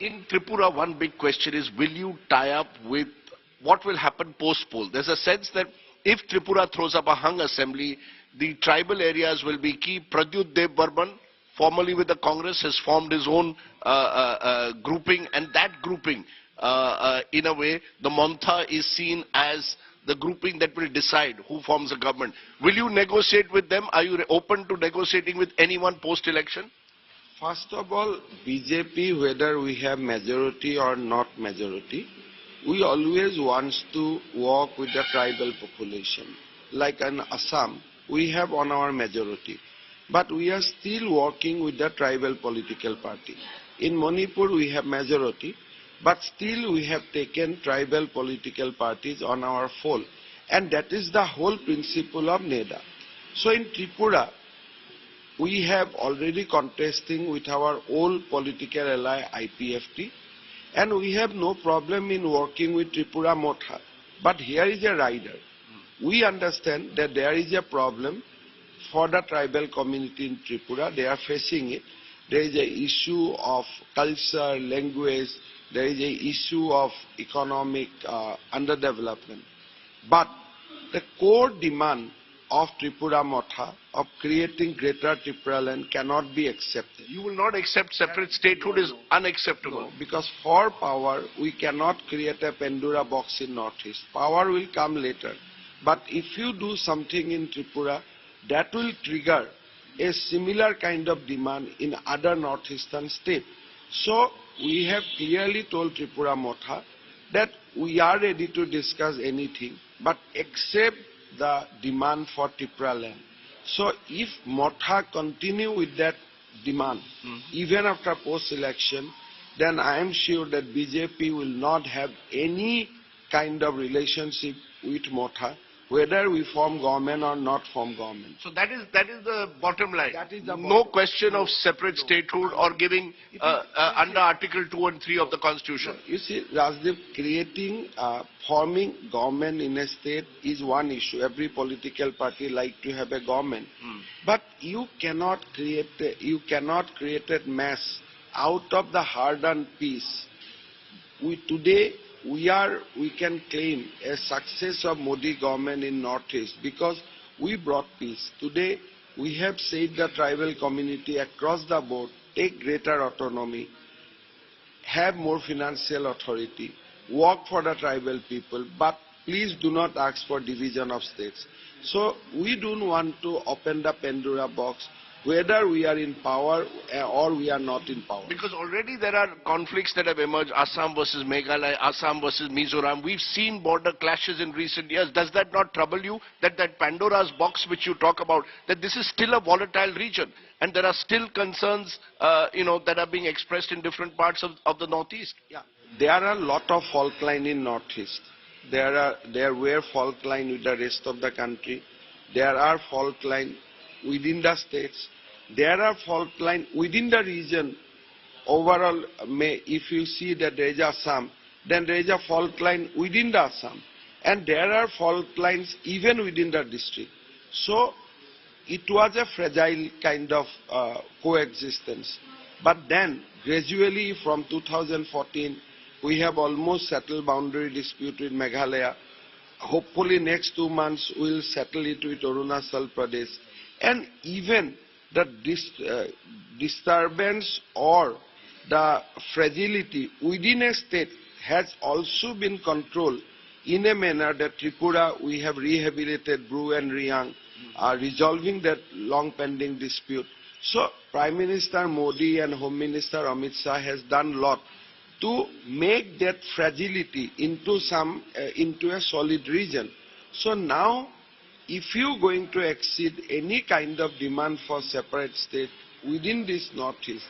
In Tripura, one big question is, will you tie up with what will happen post-poll? There's a sense that if Tripura throws up a hung assembly, the tribal areas will be key. Pradyut Dev Burman, formerly with the Congress, has formed his own grouping, and that grouping, in a way, the Montha is seen as the grouping that will decide who forms a government. Will you negotiate with them? Are you open to negotiating with anyone post-election? First of all, BJP, whether we have majority or not majority, we always want to work with the tribal population. Like in Assam, we have on our majority. But we are still working with the tribal political party. In Manipur, we have majority, but still we have taken tribal political parties on our fold. And that is the whole principle of NEDA. So in Tripura, we have already contesting with our old political ally IPFT, and we have no problem in working with Tripura Motha. But here is a rider. We understand that there is a problem for the tribal community in Tripura. They are facing it. There is an issue of culture, language. There is an issue of economic underdevelopment. But the core demand of Tripura Motha of creating greater Tripura land cannot be accepted. You will not accept separate statehood is unacceptable. No, because for power, we cannot create a Pandora box in Northeast. Power will come later. But if you do something in Tripura, that will trigger a similar kind of demand in other northeastern states. So we have clearly told Tripura Motha that we are ready to discuss anything, but accept the demand for Tripura land. So if Motha continue with that demand, even after post-election, then I am sure that BJP will not have any kind of relationship with Motha, whether we form government or not form government. So that is the bottom line. That is the no question of separate statehood or giving under Article 2 and 3 of the Constitution. You see, Rajdev, creating, forming government in a state is one issue. Every political party like to have a government. But you cannot create a mess out of the hard-earned peace. Today, we can claim a success of Modi government in Northeast because we brought peace. Today, we have said the tribal community across the board take greater autonomy, have more financial authority, work for the tribal people, but please do not ask for division of states. So we don't want to open the Pandora box, whether we are in power or we are not in power. Because already there are conflicts that have emerged, Assam versus Meghalaya, Assam versus Mizoram. We've seen border clashes in recent years. Does that not trouble you, that Pandora's box which you talk about, that this is still a volatile region and there are still concerns that are being expressed in different parts of the Northeast? Yeah. There are a lot of fault lines in Northeast. There were fault lines with the rest of the country. There are fault lines within the states. There are fault lines within the region. Overall, if you see that there is Assam, then there is a fault line within the Assam. And there are fault lines even within the district. So it was a fragile kind of coexistence. But then, gradually from 2014, we have almost settled boundary dispute with Meghalaya. Hopefully next 2 months we will settle it with Arunachal Pradesh. And even the disturbance or the fragility within a state has also been controlled in a manner that Tripura, we have rehabilitated Bru and Riang, resolving that long-pending dispute. So Prime Minister Modi and Home Minister Amit Shah has done a lot to make that fragility into a solid region. So now, if you are going to exceed any kind of demand for separate state within this Northeast,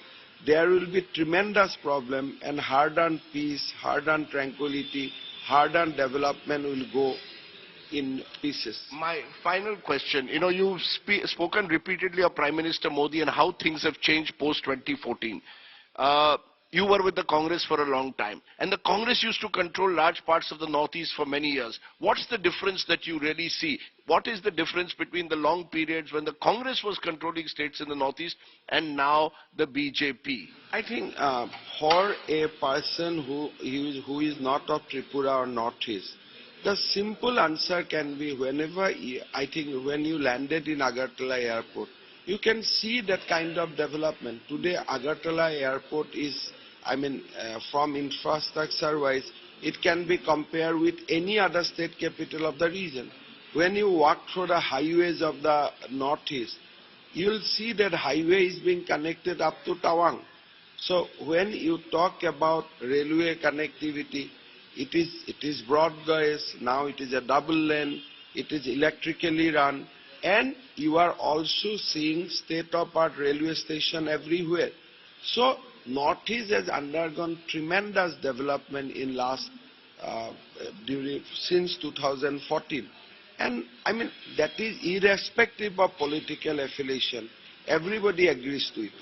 there will be tremendous problem and hard-earned peace, hard-earned tranquility, hard-earned development will go in pieces. My final question, you've spoken repeatedly of Prime Minister Modi and how things have changed post-2014. You were with the Congress for a long time, and the Congress used to control large parts of the Northeast for many years. What's the difference that you really see? What is the difference between the long periods when the Congress was controlling states in the Northeast and now the BJP? I think for a person who is not of Tripura or Northeast, the simple answer can be I think when you landed in Agartala airport, you can see that kind of development. Today Agartala airport is, from infrastructure wise, it can be compared with any other state capital of the region. When you walk through the highways of the Northeast, you will see that highway is being connected up to Tawang. So when you talk about railway connectivity, it is broad gauge, now it is a double lane, it is electrically run, and you are also seeing state-of-art railway station everywhere. So Northeast has undergone tremendous development in since 2014. And that is irrespective of political affiliation. Everybody agrees to it.